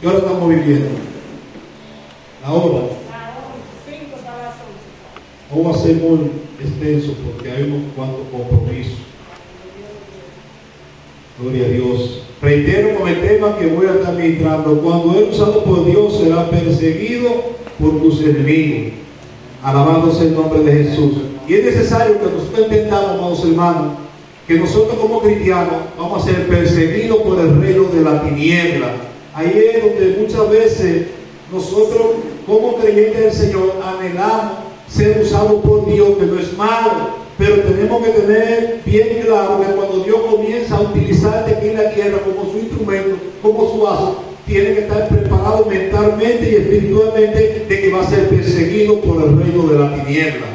¿Qué hora estamos viviendo? La hora. No va a ser muy extenso porque hay unos cuantos compromisos. Gloria a Dios. Reitero con el tema que voy a estar ministrando. Cuando eres usado por Dios, será perseguido por tus enemigos. Alabado sea el nombre de Jesús. Y es necesario que nosotros entendamos, amados hermanos, que nosotros como cristianos vamos a ser perseguidos por el reino de la tiniebla. Ahí es donde muchas veces nosotros como creyentes del Señor anhelamos ser usados por Dios, que no es malo, pero tenemos que tener bien claro que cuando Dios comienza a utilizarte aquí en la tierra como su instrumento, como su vaso, tiene que estar preparado mentalmente y espiritualmente de que va a ser perseguido por el reino de la tiniebla.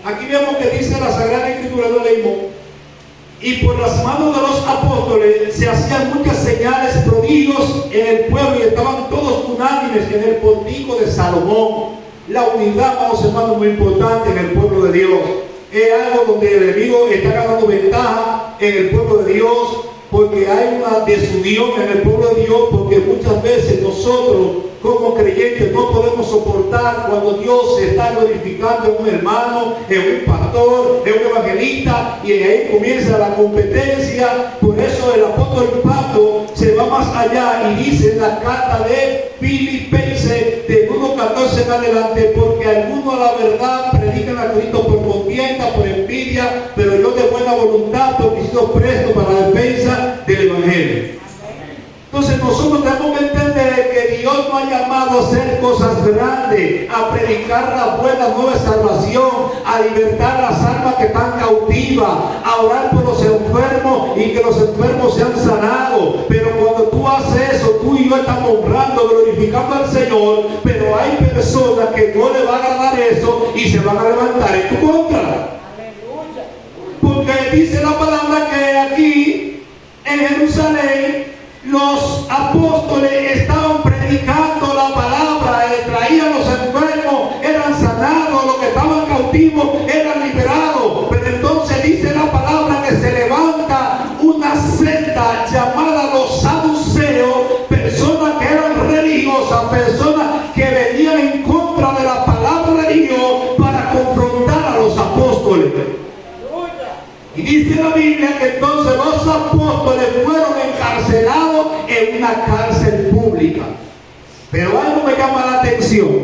Aquí vemos que dice la Sagrada Escritura, lo leímos: y por las manos de los apóstoles se hacían muchas señales, prodigios en el pueblo, y estaban todos unánimes en el portico de Salomón. La unidad, amados hermanos, muy importante en el pueblo de Dios. Es algo donde el enemigo está ganando ventaja en el pueblo de Dios, porque hay una desunión en el pueblo de Dios, porque muchas veces nosotros como creyentes no podemos soportar cuando Dios se está glorificando en un hermano, en un pastor, en un evangelista, y ahí comienza la competencia. Por eso el apóstol Pablo se va más allá y dice en la carta de Filipenses de 1:14 en adelante: porque algunos a la verdad predican a Cristo por contienda, por envidia, pero yo de buena voluntad, porque he sido presto para la defensa del evangelio. Entonces nosotros tenemos que entender que Dios nos ha llamado a hacer cosas grandes, a predicar la buena nueva de salvación, a libertar las almas que están cautivas, a orar por los enfermos y que los enfermos sean sanados. Pero cuando tú haces eso, tú y yo estamos honrando, glorificando al Señor, pero hay personas que no le va a agradar eso y se van a levantar en tu contra. Porque dice la palabra que aquí en Jerusalén los apóstoles estaban predicando la palabra, traían los enfermos, eran sanados, los que estaban cautivos eran liberados. Pero entonces dice la palabra que se levanta una secta llamada los saduceos, personas que eran religiosas, personas que venían en contra de la palabra de Dios para confrontar a los apóstoles. Y dice la Biblia que entonces los apóstoles fueron encarcelados en una cárcel pública. Pero algo me llama la atención,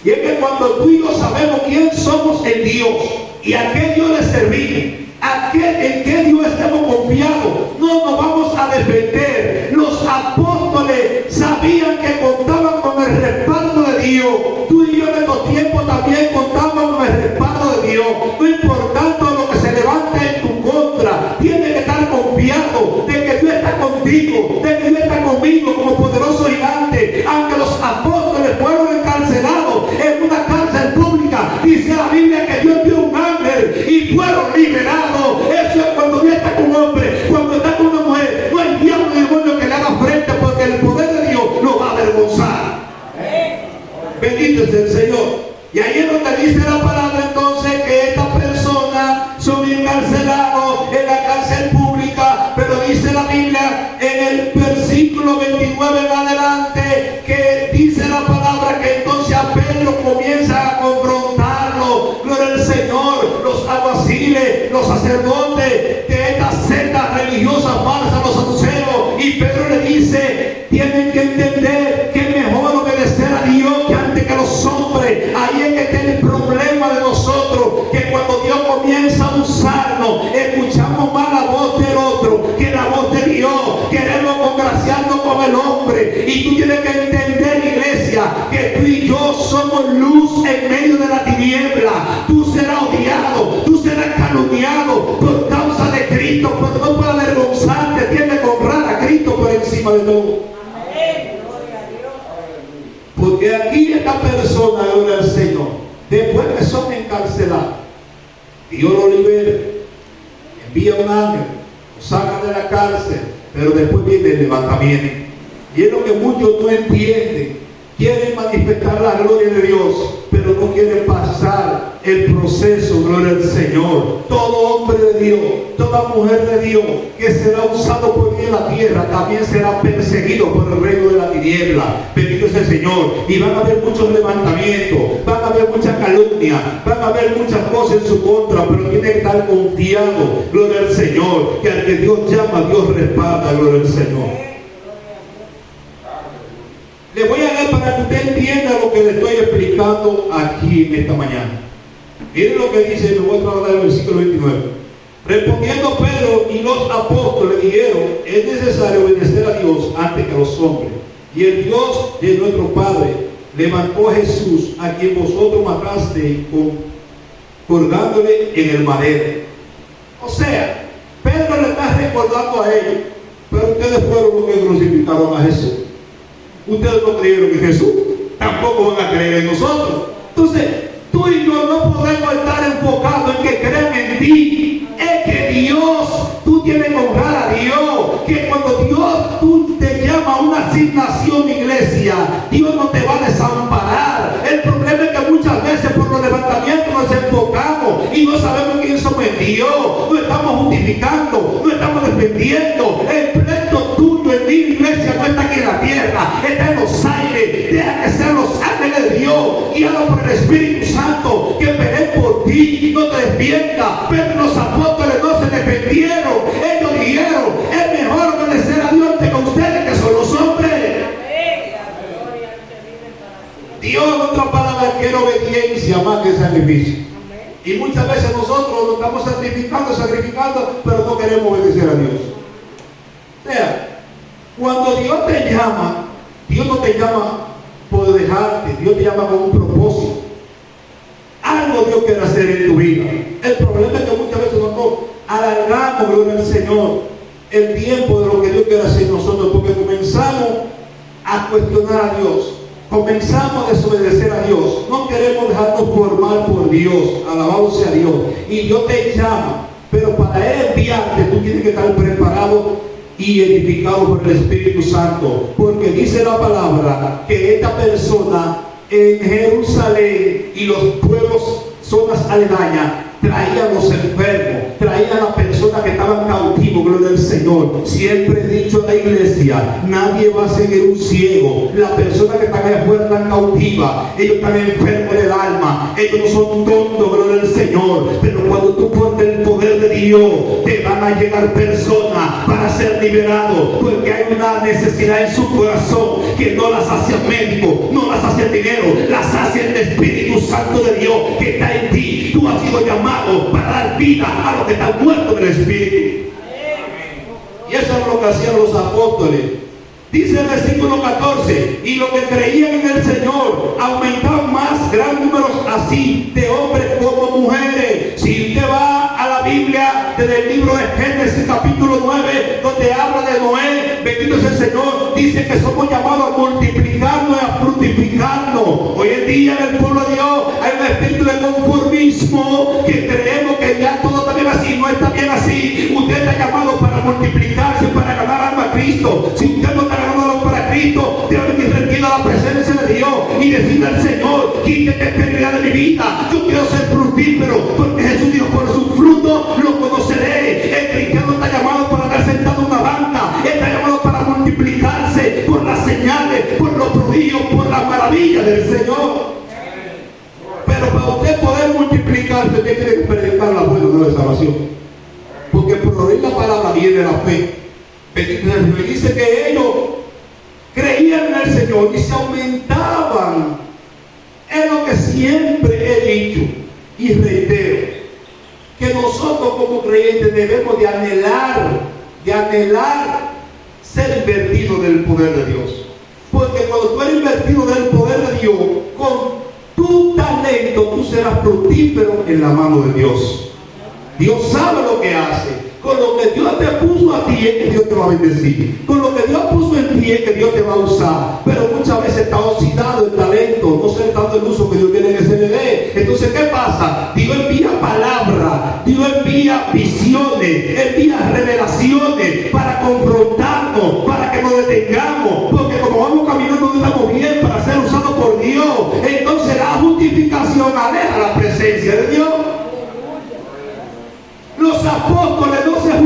y es que cuando tú y yo sabemos quién somos en Dios y a qué Dios le servimos, en qué Dios estamos confiados, no nos vamos a defender. Los apóstoles sabían que contaban con el respaldo de Dios. Tú y yo en estos tiempos también contamos con el respaldo de Dios. No importando lo que se levante en tu contra, tienes que estar confiado de que Dios está contigo, de que Dios está conmigo como poderoso gigante. Aunque los apóstoles fueron encarcelados en una cárcel pública, dice la Biblia que Dios dio un ángel y fueron liberados. Eso es cuando Dios está con un hombre. Cuando está con una mujer, no hay diablo ni demonio que le haga frente, porque el poder de Dios lo va a avergonzar. Bendito es el Señor. Y ahí es donde dice la palabra entonces que estas personas son encarcelados en la cárcel pública. Pero dice la Biblia en el versículo 29 en adelante, que dice la palabra que entonces a Pedro comienza a confrontarlo. Gloria al Señor, los alguaciles, los sacerdotes de estas sectas religiosas falsas, los saduceos. Y Pedro le dice: tienen que entender que es mejor obedecer a Dios que antes que a los hombres. Ahí es que está el problema de nosotros, que cuando Dios comienza a usarnos, escuchamos más la voz del otro que la voz de Dios. Queremos congraciarnos con el hombre. Y tú tienes que entender, iglesia, que tú y yo somos luz en medio de la tiniebla. Tú serás odiado, tú serás calumniado por causa de Cristo, pero no para avergonzarte. Tienes que honrar a Cristo por encima de todo. Porque aquí esta persona, gloria al Señor, después que son encarcelados, Dios lo libera, envía un ángel, lo saca de la cárcel, pero después viene el levantamiento. Y es lo que muchos no entienden. Quieren manifestar la gloria de Dios, pero pero no quieren pasar el proceso, gloria al Señor. Todo hombre de Dios, toda mujer de Dios que será usado por Dios en la tierra, también será perseguido por el reino de la tiniebla. Bendito sea el Señor. Y van a haber muchos levantamientos, van a haber mucha calumnia, van a haber muchas cosas en su contra, pero tiene que estar confiado, gloria al Señor, que al que Dios llama, Dios respalda, gloria al Señor. Le voy a dar para que usted entienda lo que le estoy explicando aquí en esta mañana. Miren lo que dice, me voy a trabajar el versículo 29. Respondiendo Pedro y los apóstoles dijeron: es necesario obedecer a Dios antes que a los hombres. Y el Dios de nuestro Padre levantó a Jesús, a quien vosotros mataste, colgándole en el madero. O sea, Pedro le está recordando a ellos: pero ustedes fueron los que crucificaron a Jesús. Ustedes no creyeron en Jesús, tampoco van a creer en nosotros. Entonces, tú y yo no podemos estar enfocados en que crean en ti. Es que Dios, tú tienes que honrar a Dios. Que cuando Dios tú te llama a una asignación, iglesia, Dios no te va a desamparar. El problema es que muchas veces por los levantamientos nos enfocamos y no sabemos quién somos en Dios. No estamos justificando, no estamos defendiendo. El pleito tuyo en mi iglesia no está aquí en la tierra, está en los aires. Deja que sean los ángeles de Dios, guiados por el Espíritu Santo, que peleen por ti, no te defienda. Pero los apóstoles no se defendieron. Ellos dijeron: es mejor obedecer a Dios que con ustedes, que son los hombres. Dios, en otra palabra, quiere obediencia más que sacrificio. Y muchas veces nosotros nos estamos sacrificando, pero no queremos obedecer a Dios. O sea, cuando Dios te llama, Dios no te llama por dejarte, Dios te llama con un propósito. Algo Dios quiere hacer en tu vida. El problema es que muchas veces nosotros alargamos, gloria al Señor, el tiempo de lo que Dios quiere hacer en nosotros, porque comenzamos a cuestionar a Dios, comenzamos a desobedecer a Dios, no queremos dejarnos formar por Dios. Alabado sea Dios. Y Dios te llama, pero para Él enviarte, tú tienes que estar preparado y edificado por el Espíritu Santo, porque dice la palabra que esta persona en Jerusalén y los pueblos, zonas aledañas, traían los enfermos, traían a las personas que estaban cautivos, gloria al Señor. Siempre he dicho a la iglesia: nadie va a seguir un ciego. Las personas que están allá afuera están cautivas, ellos están enfermos del alma, ellos no son tontos, gloria al Señor. Pero cuando tú portes el poder de Dios, te van a llegar personas para ser liberados, porque hay una necesidad en su corazón que no la sacia el médico, no la sacia el dinero, la sacia el Espíritu Santo de Dios que está en ti. Tú has sido llamado para dar vida a los que están muertos del Espíritu. Y eso es lo que hacían los apóstoles. Dice el versículo 14: y los que creían en el Señor aumentaban más, gran número así de hombres como mujeres. Si usted va a la Biblia, desde el libro de Génesis capítulo 9, donde habla de Noé, bendito es el Señor, dice que somos llamados a multiplicarnos y a fructificarnos. Hoy en día en el pueblo de Dios hay un espíritu de conformismo, que creemos que ya todo está bien así. No está bien así. Usted está llamado para multiplicarse, para ganar alma a Cristo. Si usted no está ganando alma para Cristo, debe que rendir a la presencia de Dios y decirle al Señor: quítate pérdida de mi vida, yo quiero ser fructífero, porque Jesús dijo: por su fruto lo conoceré. El cristiano está llamado para estar sentado en una banca, está llamado para multiplicarse por las señales, por los prodigios, por las maravillas del Señor. Pero para usted poder multiplicarse, usted tiene que predicar la buena nueva de salvación, porque por oír la palabra viene la fe. Me dice que ellos creían en el Señor y se aumentaban. Es lo que siempre he dicho y reitero, que nosotros como creyentes debemos de anhelar ser invertidos del poder de Dios. Porque cuando tú eres invertido del poder de Dios, con tu talento tú serás fructífero en la mano de Dios. Dios sabe lo que hace. Con lo que Dios te puso a ti es que Dios te va a bendecir. Con lo que Dios puso en ti es que Dios te va a usar. Pero muchas veces está oxidado el talento, no se le está dando el uso que Dios quiere que se le dé. Entonces, ¿qué pasa? Dios envía palabra, Dios envía visiones, envía revelaciones para confrontarnos, para que nos detengamos. Porque como vamos caminando no estamos bien para ser usados por Dios. Entonces la justificación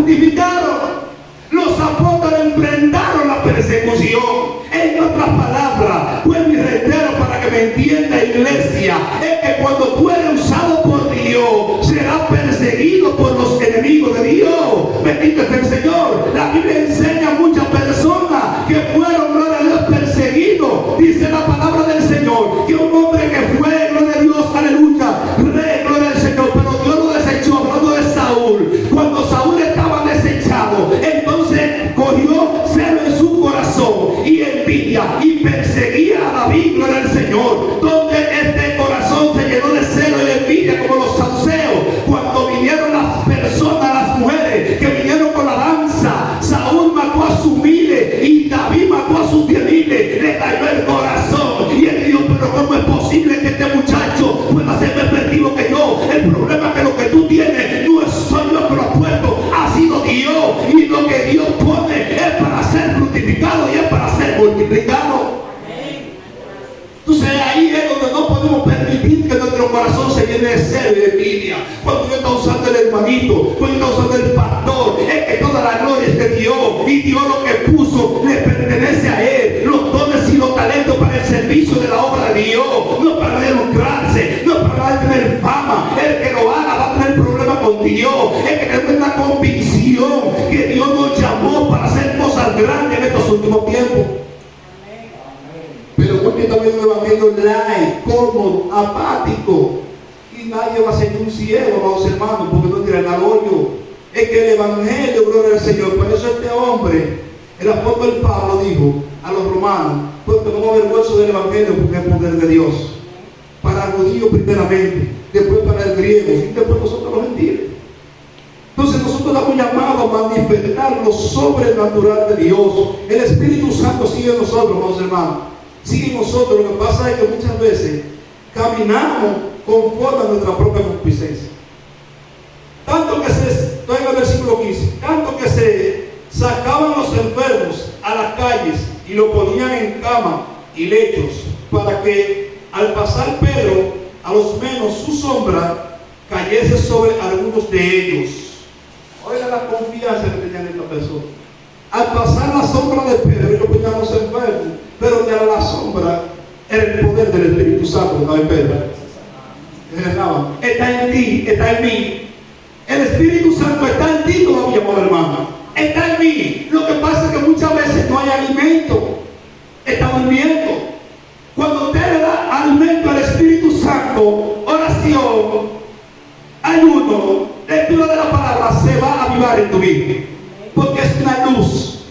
fructificaron. Los apóstoles enfrentaron la persecución. En otras palabras, pues mi reitero para que me entienda, iglesia, es que cuando tú eres usado por Dios, serás perseguido por los enemigos de Dios. Bendito es el Señor. La Biblia enseña a muchas personas que fueron, gloria a Dios, perseguidos. Dice la palabra del Señor que un hombre que fue, gloria a Dios, aleluya, rey, gloria al Señor, pero Dios lo desechó. Hablando de Saúl, cuando Saúl estaba desechado, entonces cogió celo en su corazón y envidia y perseguía a David, gloria al Señor. Donde este corazón se llenó de celo y envidia como los saduceos, cuando vinieron las personas, las mujeres que vinieron con la danza, Saúl mató a su miles y David mató a sus 10,000, le dañó el corazón y él dijo, pero ¿cómo es posible que este muchacho pueda ser más efectivo que yo? El problema es que lo que tú tienes no es soy yo que lo ha puesto, ha sido Dios, y lo que Dios pone es para ser fructificado y es para ser multiplicado. Entonces ahí es donde no podemos permitir que nuestro corazón se llene de celo y de envidia. Cuando Dios está usando el hermanito, cuando Dios está usando el pastor, es que toda la gloria es de Dios, y Dios lo que puso le pertenece a Él. Los dones y los talentos para el servicio de la obra de Dios, no para lucrarse, no para tener fama. El que lo haga va a tener problemas con Dios. El que tenga una convicción que Dios nos llamó para hacer cosas grandes en estos últimos tiempos. Pero porque también un evangelio light, cómodo, apático, y nadie va a ser un ciego, amados hermanos, porque no tiran al hoyo. Es que el evangelio, gloria al Señor. Por eso este hombre, el apóstol Pablo, dijo a los romanos, porque no me avergüenzo del evangelio, porque es el poder de Dios, para el judío primeramente, después para el griego, y después nosotros los gentiles. Entonces nosotros estamos llamados a manifestar lo sobrenatural de Dios. El Espíritu Santo sigue en nosotros, amados hermanos. Sigue en nosotros. Lo que pasa es que muchas veces caminamos conforme a nuestra propia concupiscencia. Tanto que estoy en el versículo 15, tanto que se sacaban los enfermos a las calles y lo ponían en cama y lechos, para que al pasar Pedro, a los menos su sombra cayese sobre algunos de ellos. Oiga la confianza que tenían esta persona. Al pasar la sombra de Pedro, ellos ponían a los enfermos, pero de la sombra era el poder del Espíritu Santo que estaba en Pedro. Está en ti, está en mí. El Espíritu Santo está en ti todavía, amado hermano. Está en mí. Lo que pasa es que muchas veces no hay alimento. Está durmiendo. Cuando usted le da alimento al Espíritu Santo, oración, ayuno, lectura de la palabra, se va a avivar en tu vida. Porque es una luz.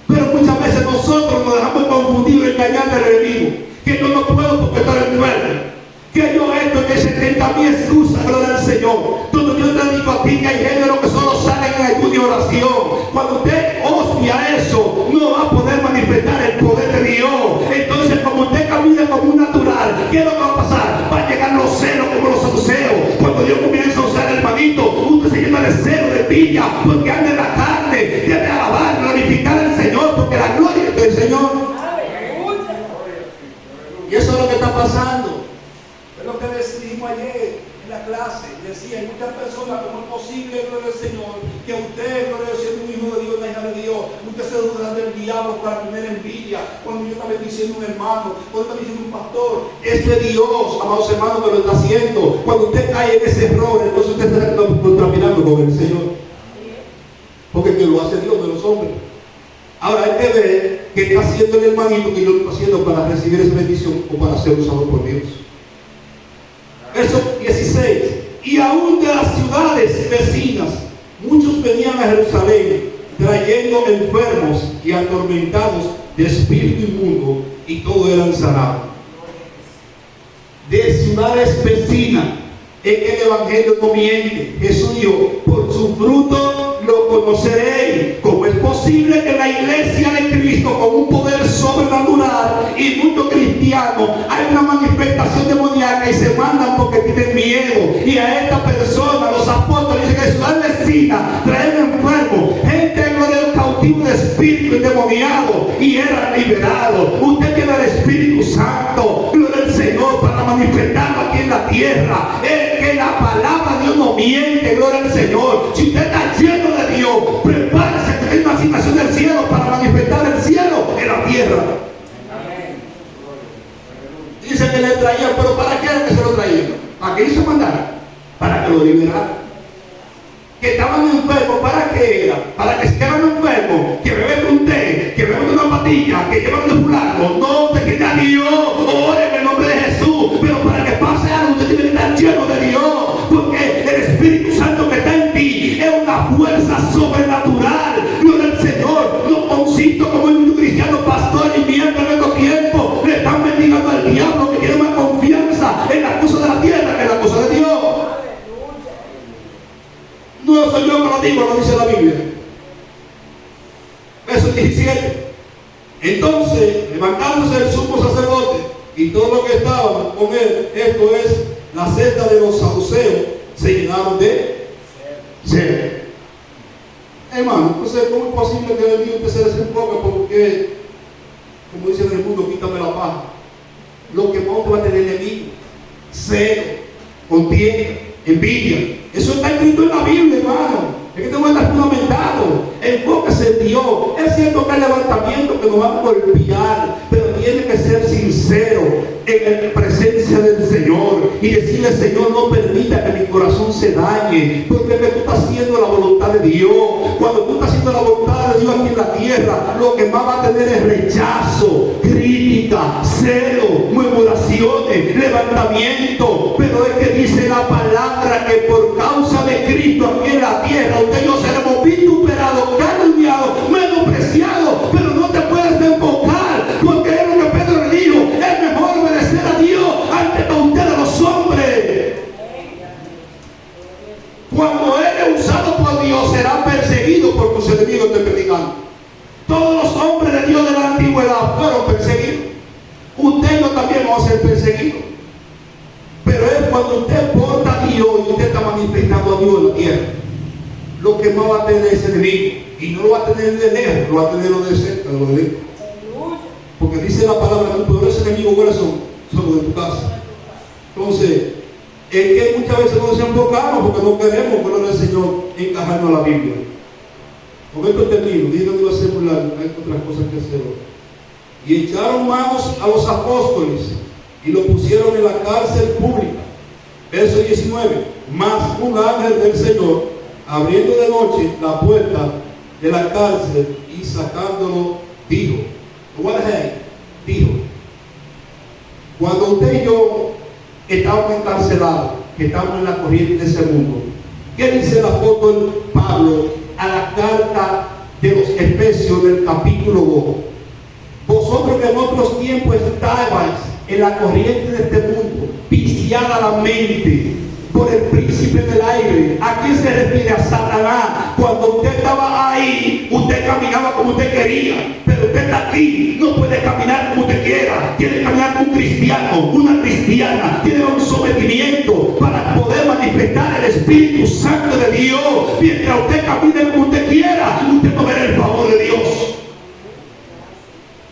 Pero muchas veces nosotros nos dejamos confundidos y engañar al enemigo. Que yo no puedo porque estoy enfermo. Que yo esto, que 70,000 excusas, gloria al Señor. Donde yo te digo a ti que hay género que solo salen en ayuno y oración. Cuando usted obvia eso, no va a poder manifestar el poder de Dios. Entonces, como usted camina como un natural, ¿qué es lo que va a pasar? Va a llegar los celos como los saduceos. Cuando Dios comienza a usar el hermanito, usted se llena de celo, de envidia, porque anda en la carne, debe alabar, glorificar al Señor, porque la gloria es del Señor. Y eso es lo que está pasando. Lo que decimos ayer en la clase, decía, hay muchas personas, ¿cómo es posible, gloria al Señor, que usted, gloria al Señor, un hijo de Dios, una hija de Dios, usted se duda del diablo para tener envidia, cuando yo estaba diciendo un hermano, cuando estaba diciendo un pastor? Eso es Dios, amados hermanos, que lo está haciendo. Cuando usted cae en ese error, entonces usted está contraminando con el Señor, porque que lo hace Dios, de los hombres. Ahora hay que ver qué está haciendo el hermanito que yo lo estoy haciendo para recibir esa bendición o para ser usado por Dios. Verso 16. Y aún de las ciudades vecinas, muchos venían a Jerusalén trayendo enfermos y atormentados de espíritu inmundo, y todos eran sanados. De ciudades vecinas, es que el evangelio no miente. Jesús dijo, por su fruto lo conoceréis. ¿Cómo es posible que en la iglesia de Cristo, con un poder sobrenatural y muchos cristianos, hay una manifestación demoníaca y se mandan porque tienen miedo? Y a esta persona, los apóstoles dicen que ciudad vecina traen enfermos, gente del cautivo de espíritu endemoniado, y eran liberados. Usted tiene el Espíritu Santo, gloria al Señor, para manifestarlo aquí en la tierra. Es que la palabra de Dios no miente, gloria al Señor. Si usted está lleno de Dios, lo liberaron. Que estaban enfermos, ¿para qué era? Para que se quedaran enfermos, que beben un té, que beben una patilla, que llevan de fulano. No, te quita Dios, ore en el nombre de Jesús, pero para que pase algo, usted tiene que estar lleno de Dios, porque el Espíritu Santo que está en ti es una fuerza sobrenatural. Gloria al Señor. No consisto como un cristiano, pastor y miembro en estos tiempos le están bendigando al diablo que tiene más confianza en las cosas de la tierra que en las cosas de Dios. No soy yo que lo digo, lo dice la Biblia. Verso 17. Entonces, levantándose el sumo sacerdote y todo lo que estaban con él, esto es la secta de los saduceos, se llenaron de celo. Hermano, entonces, ¿cómo es posible que el Dios usted se desenfoque? Porque, como dicen en el mundo, quítame la paja. Lo que más va a tener enemigo, celo, contienda, envidia. Eso está escrito en la Biblia, hermano. Es que tengo que estar fundamentado. Enfóquese en Dios. Es cierto que hay levantamientos que nos van a golpear, pero tiene que ser sincero en la presencia del Señor y decirle: Señor, no permita que mi corazón se dañe, porque tú estás haciendo la voluntad de Dios. Cuando tú estás haciendo la voluntad de Dios aquí en la tierra, lo que más va a tener es rechazo, crítica, celo, murmuraciones, levantamiento. Pero es que dice la palabra que por causa de Cristo aquí en la tierra, usted y yo seremos vituperados, calumniados, menospreciados, pero no te puedes enfocar, porque es lo que Pedro le dijo: es mejor obedecer a Dios antes que a ustedes los hombres. Cuando eres usado por Dios, será perseguido por tus enemigos, te predicando. Todos los hombres de Dios de la antigüedad fueron perseguidos. Usted y yo también vamos a ser perseguidos. Pero es cuando usted porta a Dios y usted está manifestando a Dios en la tierra, lo que más va a tener ese enemigo. Y no lo va a tener de lejos, lo va a tener de cerca, de lo de lejos. Porque dice la palabra que tus peores enemigos, ¿cuáles son? Son los de tu casa. Entonces, es que muchas veces nos enfocamos porque no queremos, pero el Señor, encajarnos a la Biblia. Con esto termino. Dije que no iba a ser muy largo, hay otras cosas que hacer hoy. Y echaron manos a los apóstoles y lo pusieron en la cárcel pública. Verso 19. Mas un ángel del Señor, abriendo de noche la puerta de la cárcel y sacándolo, dijo: dijo, cuando usted y yo estamos encarcelados, que estamos en la corriente de ese mundo, ¿qué dice el apóstol Pablo a la carta de los Efesios del capítulo 2? Vosotros que en otros tiempos estabais en la corriente de este mundo, viciada la mente por el príncipe del aire. ¿A quién se refiere? A Satanás. Cuando usted estaba ahí, usted caminaba como usted quería, pero usted está aquí, no puede caminar como usted quiera. Tiene que caminar como un cristiano, una cristiana. Tiene un sometimiento para poder manifestar el Espíritu Santo de Dios. Mientras usted camine como usted quiera, usted no verá el favor de Dios.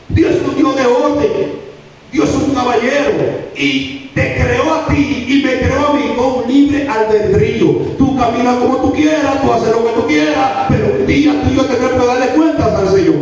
Dios es un Dios de orden. Dios es un caballero y te creó a ti y me creó a mí con un libre albedrío. Tú caminas como tú quieras, tú haces lo que tú quieras, pero un día tú y yo tendremos que darle cuentas al Señor.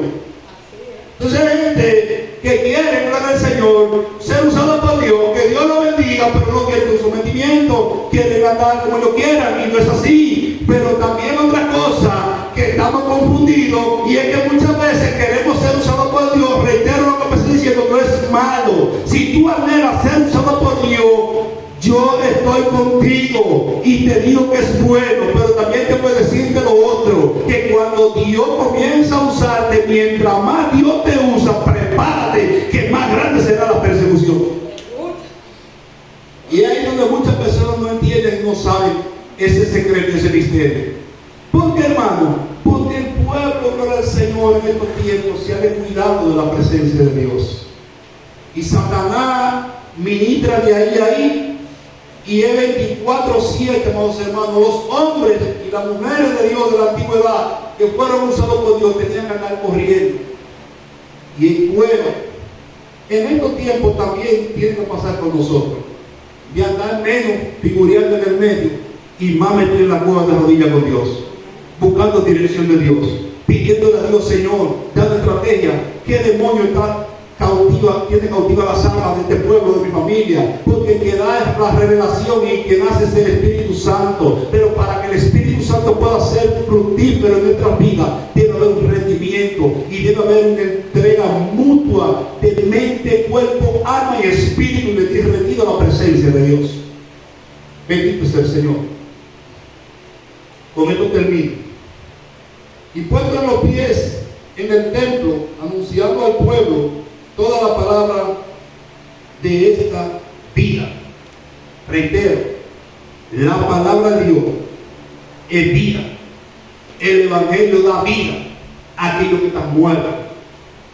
Entonces hay gente que quiere, gloria al Señor, ser usado por Dios, que Dios lo bendiga, pero no quiere un sometimiento, quieren andar como lo quieran, y no es así. Pero también otra cosa, que estamos confundidos, y es que muchas veces queremos ser usados por Dios. Reitero lo que me estoy diciendo, no es malo. Si tú anhelas ser usado por Dios, yo estoy contigo y te digo que es bueno, pero también te puedo decirte lo otro, que cuando Dios comienza a usarte, mientras más Dios te usa, prepárate, que más grande será la persecución. Y ahí donde muchas personas no entienden y no saben ese secreto, ese misterio. ¿Por qué, hermano? Porque el pueblo, gloria al Señor, en estos tiempos se ha descuidado de la presencia de Dios. Y Satanás ministra de ahí a ahí. Y es 24/7, amados hermanos. Los hombres y las mujeres de Dios de la antigüedad que fueron usados por Dios tenían que andar corriendo y en cueva. En estos tiempos también tiene que pasar con nosotros, de andar menos figureando en el medio y más meter en la cueva de rodillas con Dios, buscando dirección de Dios, pidiéndole a Dios: Señor, dame estrategia, qué demonio está tiene cautiva las almas de este pueblo, de mi familia, porque el que da es la revelación y el que nace es el Espíritu Santo. Pero para que el Espíritu Santo pueda ser fructífero en nuestra vida, debe haber un rendimiento y debe haber una entrega mutua de mente, cuerpo, alma y espíritu rendido a la presencia de Dios. Bendito sea el Señor. Con esto termino. Y puesto en los pies en el templo, anunciando al pueblo toda la palabra de esta vida. Reitero, la palabra de Dios es vida. El Evangelio da vida a aquellos que están muertos.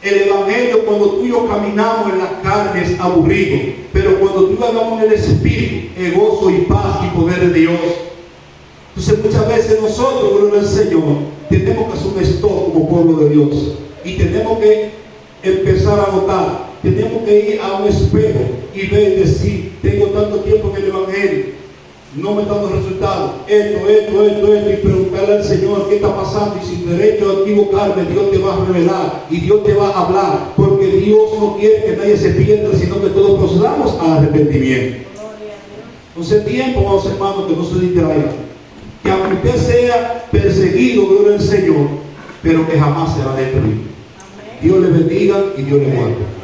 El Evangelio, cuando tú y yo caminamos en la carne, es aburrido, pero cuando tú andamos en el Espíritu, es gozo y paz y poder de Dios. Entonces muchas veces nosotros, gloria al Señor, tenemos que hacer un stop como pueblo de Dios y tenemos que empezar a notar, tenemos que ir a un espejo y ver y decir: tengo tanto tiempo en el Evangelio, no me está dando resultados, esto, y preguntarle al Señor qué está pasando, y sin derecho a equivocarme, Dios te va a revelar y Dios te va a hablar, porque Dios no quiere que nadie se pierda, sino que todos procedamos al arrepentimiento. Entonces, tiempo, amados hermanos, que no se distraigan, que aunque usted sea perseguido, gloria al Señor, pero que jamás será destruido. Dios le bendiga y Dios le guarde.